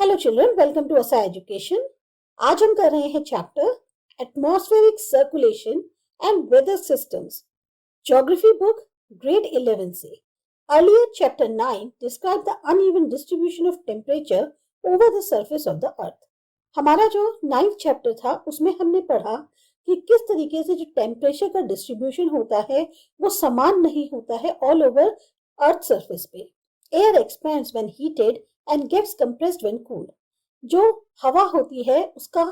Hello children, welcome to Asa education. आज हम कर रहे हैं chapter atmospheric circulation and weather systems, geography book, grade 11 से। Earlier chapter 9 describe the uneven distribution of temperature over the surface of the earth. हमारा जो 9th chapter था उसमें हमने पढ़ा कि किस तरीके से जो टेम्परेचर का डिस्ट्रीब्यूशन होता है वो समान नहीं होता है ऑल ओवर अर्थ सरफेस पे। Air expends when heated and gets compressed when cooled। जो हवा होती है उसका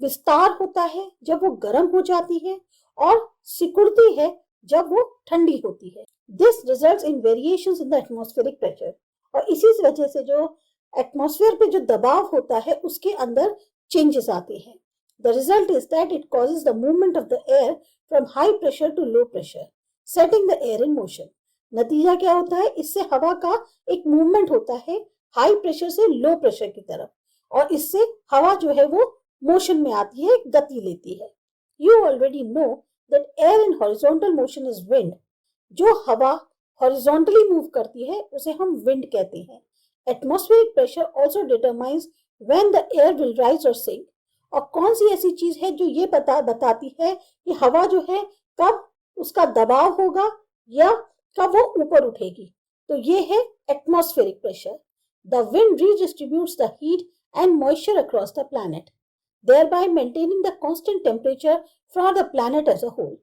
विस्तार होता है जब वो गर्म हो जाती है और सिकुड़ती है जब वो ठंडी होती है। This results in variations in the atmospheric pressure. और इसी वजह से जो एटमॉस्फेयर पे जो दबाव होता है उसके अंदर चेंजेस आते हैं। The result is that it causes the movement of the air from high pressure to low pressure, setting the air in motion. नतीजा क्या होता है? इससे हवा का एक मूवमेंट होता है हाई प्रेशर से लो प्रेशर की तरफ, और इससे हवा जो है वो मोशन में आती है, गति लेती है। You already know that air in horizontal motion is wind. जो हवा हॉरिजॉन्टली मूव करती है उसे हम विंड कहते हैं। Atmospheric pressure also determines when the air will rise और सिंक। और कौन सी ऐसी चीज है जो ये बताती है कि हवा जो है कब उसका दबाव होगा या कब वो ऊपर उठेगी? तो ये है atmospheric pressure. The wind redistributes the heat and moisture across the planet, thereby maintaining the constant temperature for the planet as a whole।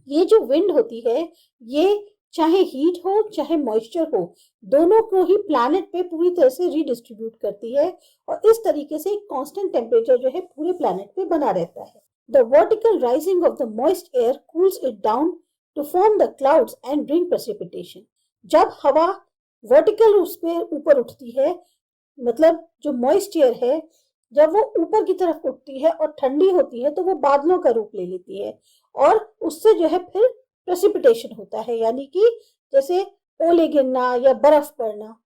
ये जो विंड होती है ये चाहे हीट हो चाहे मॉइस्चर हो, दोनों को ही प्लैनेट पे पूरी तरह से रीडिस्ट्रीब्यूट करती है, और इस तरीके से एक कांस्टेंट टेम्परेचर जो है पूरे प्लैनेट पे बना रहता है। The vertical rising of the moist air cools it down to form the clouds and bring precipitation. जब हवा वर्टिकल उस पे ऊपर उठती है, मतलब जो मॉइस्ट एयर है जब वो ऊपर की तरफ उठती है और ठंडी होती है तो वो बादलों का रूप ले लेती है, और उससे जो है फिर प्रेसिपिटेशन होता है, यानी कि जैसे ओले गिरना या बर्फ पड़ना।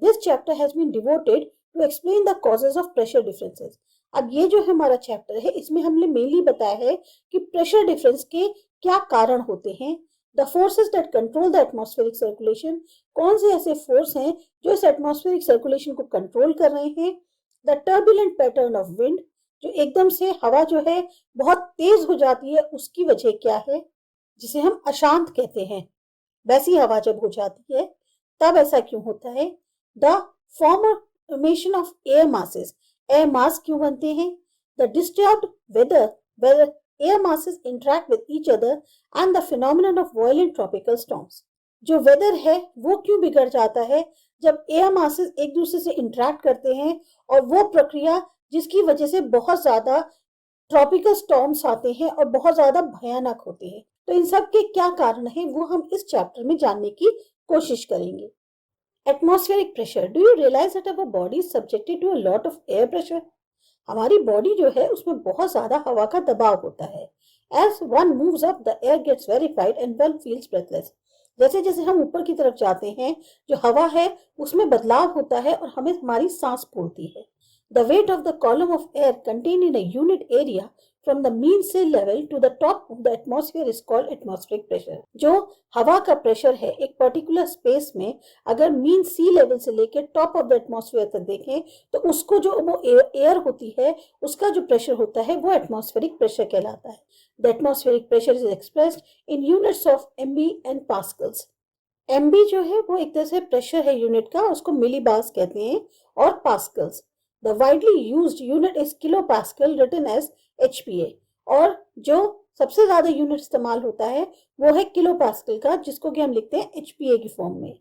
This chapter has been devoted to explain the causes of pressure differences. अब ये जो हमारा चैप्टर है इसमें हमने मेनली बताया है कि प्रेशर डिफरेंस के क्या कारण होते हैं। The forces that control the atmospheric circulation, कौन से ऐसे फोर्स हैं जो इस एटमॉस्फेरिक सर्कुलेशन को कंट्रोल कर रहे हैं। The turbulent pattern of wind, जो एकदम से हवा जो है बहुत तेज हो जाती है उसकी वजह क्या है, जिसे हम अशांत कहते हैं। वैसी हवा जब हो जाती है तब ऐसा क्यों होता है। The formation of air masses, air mass क्यों बनते हैं। The disturbed weather air masses interact with each other and the phenomenon of violent tropical storms। जो वेदर है वो क्यों बिगड़ जाता है जब एयर मासेस एक दूसरे से इंटरेक्ट करते हैं, और वो प्रक्रिया जिसकी वजह से बहुत ज्यादा ट्रॉपिकल स्टॉर्म्स आते हैं और बहुत ज्यादा भयानक होते हैं। तो इन सब के क्या कारण है वो हम इस चैप्टर में जानने की कोशिश करेंगे। Atmospheric pressure, do you realize that our body is subjected to a lot of air pressure. हमारी बॉडी जो है उसमें बहुत ज्यादा हवा का दबाव होता है। As one moves up, the air gets rarefied and one feels breathless। जैसे जैसे हम ऊपर की तरफ जाते हैं जो हवा है उसमें बदलाव होता है और हमें हमारी सांस फूलती है। The weight of the column of air contained in a unit area from the mean sea level to the top of the atmosphere is called atmospheric pressure। जो हवा का प्रेशर है एक पर्टिकुलर स्पेस में, अगर मीन सी level से लेकर top of the atmosphere तक देखें तो उसको जो वो एयर होती है उसका जो प्रेशर होता है वो एटमॉस्फेरिक प्रेशर कहलाता है। The atmospheric pressure is expressed in units of MB and pascals. MB जो है वो एक तरह से प्रेशर है यूनिट का, उसको मिलीबार्स कहते हैं, और Pascal's. The widely used unit is kilopascal, written as HPA। और जो सबसे ज्यादा यूनिट इस्तेमाल होता है वो है किलोपास्कल का, जिसको कि हम लिखते हैं HPA की फॉर्म में।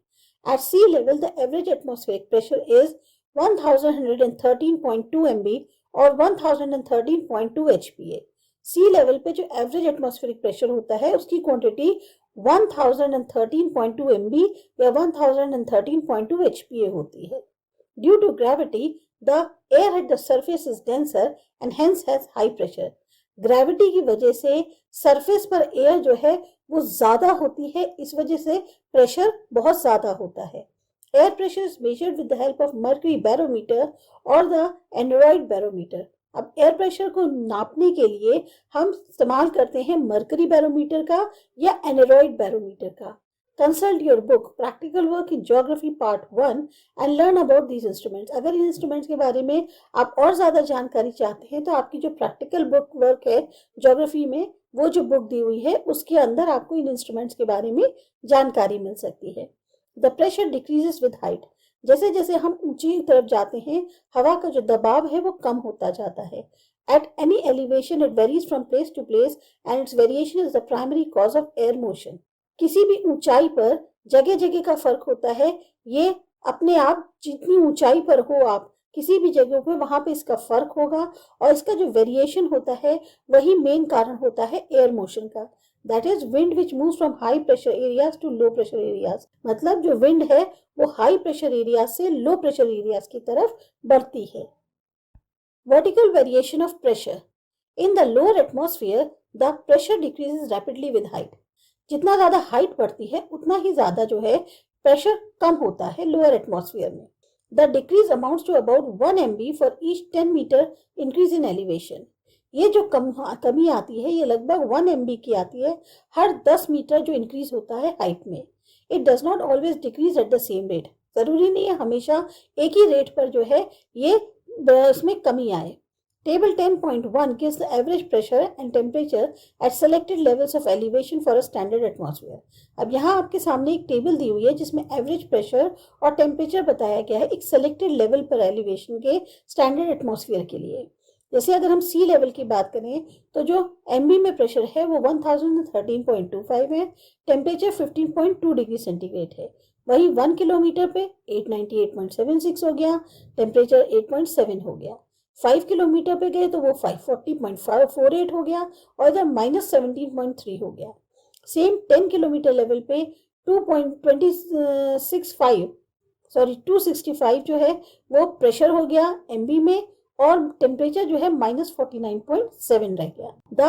At sea level, the average atmospheric pressure is 1113.2 MB और 1013.2 HPA। सी लेवल पे जो एवरेज एटमॉस्फेरिक प्रेशर होता है उसकी क्वांटिटी 1013.2 MB या 1013.2 HPA होती है। Due to gravity, the air at the surface is denser and hence has high pressure। Gravity की वजह से सरफेस पर एयर जो है वो ज्यादा होती है, इस वजह से प्रेशर बहुत ज्यादा होता है। Air pressure is measured with the help of mercury barometer और द एनरॉइड बैरोमीटर। अब एयर प्रेशर को नापने के लिए हम इस्तेमाल करते हैं मर्करी बैरोमीटर का या एनरॉइड बैरोमीटर का। Consult your book Practical Work in Geography Part 1 and learn about these instruments. अगर इन इंस्ट्रूमेंट्स के बारे में आप और ज़्यादा जानकारी चाहते हैं तो आपकी जो प्रैक्टिकल बुक वर्क है ज्योग्राफी में, वो जो बुक दी हुई है उसके अंदर आपको इन इंस्ट्रूमेंट्स के बारे में जानकारी मिल सकती है। The pressure decreases with height. जैसे जैसे हम ऊंची तरफ जाते हैं हवा का जो दबाव है वो कम होता जाता है। At any elevation it varies from place to place and its variation is the primary cause of air motion. किसी भी ऊंचाई पर जगह जगह का फर्क होता है। ये अपने आप जितनी ऊंचाई पर हो आप किसी भी जगह पे वहां पे इसका फर्क होगा और इसका जो वेरिएशन होता है वही मेन कारण होता है एयर मोशन का। That is wind which moves from high pressure areas to low pressure areas. मतलब जो विंड है वो हाई प्रेशर एरियाज से लो प्रेशर एरियाज की तरफ बढ़ती है। Vertical variation of pressure. In the lower atmosphere, the pressure decreases rapidly with height. जितना ज़्यादा हाइट बढ़ती है उतना ही ज़्यादा जो है प्रेशर कम होता है लोअर एटमॉस्फेयर में। The decrease amounts to about 1 MB for each 10 meter increase in elevation. ये जो कमी आती है ये लगभग 1 MB की आती है हर 10 मीटर जो इंक्रीज होता है हाइट में। It does not always decrease at the same rate. ज़रूरी नहीं है हमेशा एक ही रेट पर जो है ये उसमें कमी आए। Table 10.1 gives the average pressure and temperature at selected levels of elevation for a standard atmosphere. अब यहाँ आपके सामने एक टेबल दी हुई है जिसमें एवरेज प्रेशर और टेम्परेचर बताया गया है एक सेलेक्टेड लेवल पर एलिवेशन के स्टैंडर्ड एटमॉस्फेयर के लिए। जैसे अगर हम सी लेवल की बात करें तो जो एमबी में प्रेशर है वो 1013.25 है, टेम्परेचर 15.2 डिग्री सेंटीग्रेड है। वही 1 किलोमीटर पे 898.76 हो गया, टेम्परेचर 8.7 हो गया। 5 किलोमीटर पे गए तो वो 540.548 हो गया और इधर -17.3 हो गया। सेम 10 किलोमीटर लेवल पे 265 जो है वो प्रेशर हो गया एमबी में और टेम्परेचर जो है -49.7 रह गया। The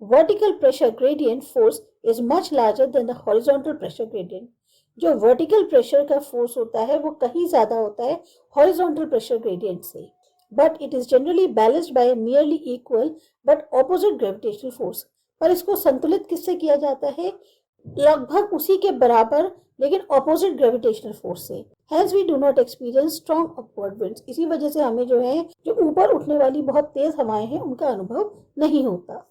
vertical pressure gradient force is much larger than the horizontal pressure gradient. जो वर्टिकल प्रेशर का फोर्स होता है वो कहीं ज्यादा होता है हॉरिजॉन्टल प्रेशर ग्रेडियंट से, but it is generally balanced bye a nearly equal but opposite gravitational force. पर इसको संतुलित किससे किया जाता है? लगभग उसी के बराबर लेकिन ऑपोजिट ग्रेविटेशनल फोर्स से। Hence we do not experience strong upward winds. इसी वजह से हमें जो है जो ऊपर उठने वाली बहुत तेज हवाएं हैं उनका अनुभव नहीं होता।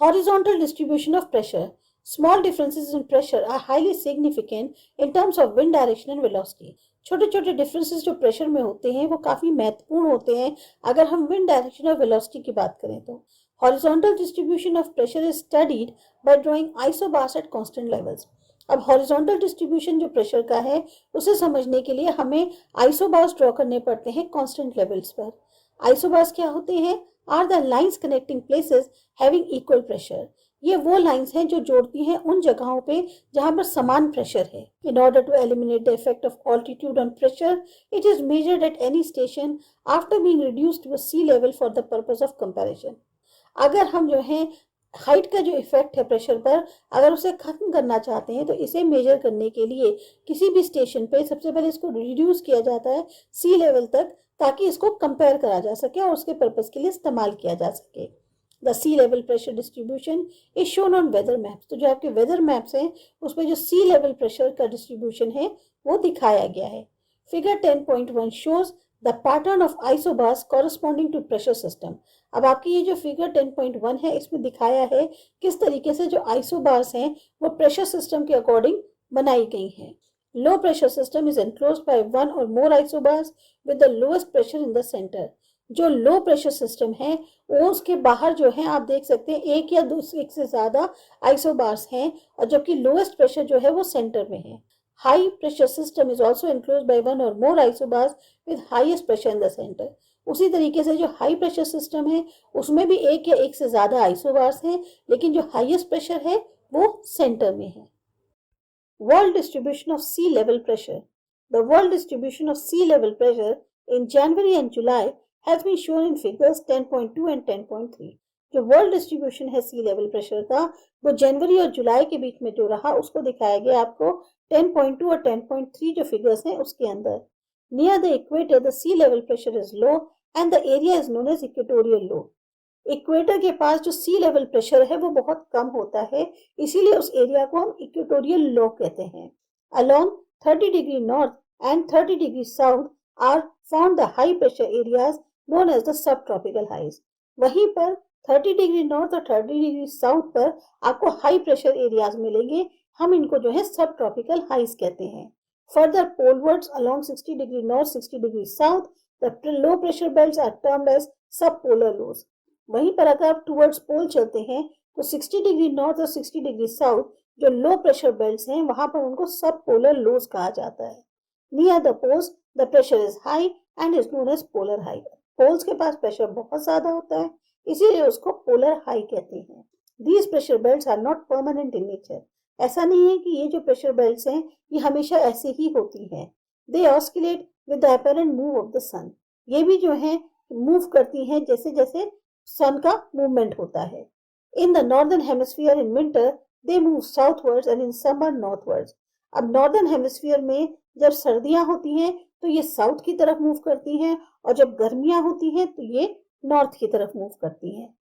Horizontal distribution of pressure. Small differences in pressure are highly significant in terms of wind direction and velocity. छोटे छोटे डिफरेंसेस जो प्रेशर में होते हैं वो काफी महत्वपूर्ण होते हैं अगर हम विंड डायरेक्शन और वेलोसिटी की बात करें तो। Horizontal distribution of pressure is studied by drawing isobars at constant levels. अब हॉरिजॉन्टल डिस्ट्रीब्यूशन जो प्रेशर का है उसे समझने के लिए हमें आइसोबार्स ड्रॉ करने पड़ते हैं कांस्टेंट लेवल्स पर। आइसोबार्स क्या होते हैं? Are the lines connecting places having equal pressure. ये वो लाइंस हैं जो जोड़ती हैं उन जगहों पे जहां पर समान प्रेशर है। In order to eliminate the effect of altitude on pressure it is measured at any station after being reduced to sea level for the purpose of comparison. अगर हम जो है हाइट का जो इफेक्ट है प्रेशर पर अगर उसे खत्म करना चाहते हैं तो इसे मेजर करने के लिए किसी भी स्टेशन पे सबसे पहले इसको रिड्यूस किया जाता है सी लेवल तक ताकि इसको कंपेयर करा जा सके और उसके पर्पस के लिए इस्तेमाल किया जा सके। The sea level pressure distribution is shown on weather maps. तो जो आपके वेदर मैप्स हैं उसमें जो सी लेवल प्रेशर का डिस्ट्रीब्यूशन है वो दिखाया गया है। Figure 10.1 shows the pattern of isobars corresponding to pressure system. अब आपकी ये जो फिगर 10.1 है इसमें दिखाया है किस तरीके से जो आइसोबार्स हैं वो प्रेशर सिस्टम के अकॉर्डिंग बनाई गई हैं। Low pressure system is enclosed by one or more isobars with the lowest pressure in the centre. जो लो प्रेशर सिस्टम है वो उसके बाहर जो है आप देख सकते हैं एक या दो एक से ज्यादा आइसोबार्स हैं और जबकि लोएस्ट प्रेशर जो है वो सेंटर में है। High pressure system is also enclosed by one or more isobars with highest pressure in the center. उसी तरीके से जो हाई प्रेशर सिस्टम है उसमें भी एक या एक से ज्यादा आइसोबार्स हैं लेकिन जो हाईएस्ट प्रेशर है वो सेंटर में है। World distribution of sea level pressure. The world distribution of sea level pressure in January and July has been shown in figures 10.2 and 10.3। जो वर्ल्ड डिस्ट्रीब्यूशन है सी लेवल प्रेशर का वो जनवरी और जुलाई के बीच में जो रहा उसको दिखाया गया आपको 10.2 और 10.3 जो फिगर्स हैं उसके अंदर। Near the equator the sea level pressure is low and the area is known as equatorial low. Equator के पास जो सी लेवल प्रेशर है वो बहुत कम होता है, इसीलिए उस एरिया को हम इक्वेटोरियल लो कहते हैं। Along 30 degree north and 30 degree south are found the high pressure areas known as the sub tropical highs. वहीं पर 30 डिग्री नॉर्थ और 30 डिग्री साउथ पर आपको हाई प्रेशर एरियाज मिलेंगे, हम इनको जो है सब ट्रॉपिकल हाइज कहते हैं। Further polewards along 60 degree north 60 degree south the low pressure belts are termed as sub polar lows. वहीं पर अगर आप टुवर्ड्स पोल चलते हैं तो 60 डिग्री नॉर्थ और 60 डिग्री साउथ जो लो प्रेशर बेल्ट्स हैं वहां पर उनको सब पोलर लोज कहा जाता है। Near the poles the pressure is high and is known as polar high. Poles के पास प्रेशर बहुत ज्यादा होता है, इसीलिए उसको पोलर हाई कहते हैं। These pressure belts are not permanent in nature. ऐसा नहीं है कि ये जो प्रेशर बेल्ट्स हैं ये हमेशा ऐसे ही होती हैं। They oscillate with the apparent move of the sun. ये भी जो है मूव करती हैं जैसे जैसे सन का मूवमेंट होता है। In the northern hemisphere in winter they move southwards and in summer northwards. अब नॉर्दर्न हेमिस्फीयर में जब सर्दियां होती हैं तो ये साउथ की तरफ मूव करती हैं, और जब गर्मियां होती हैं तो ये नॉर्थ की तरफ मूव करती हैं।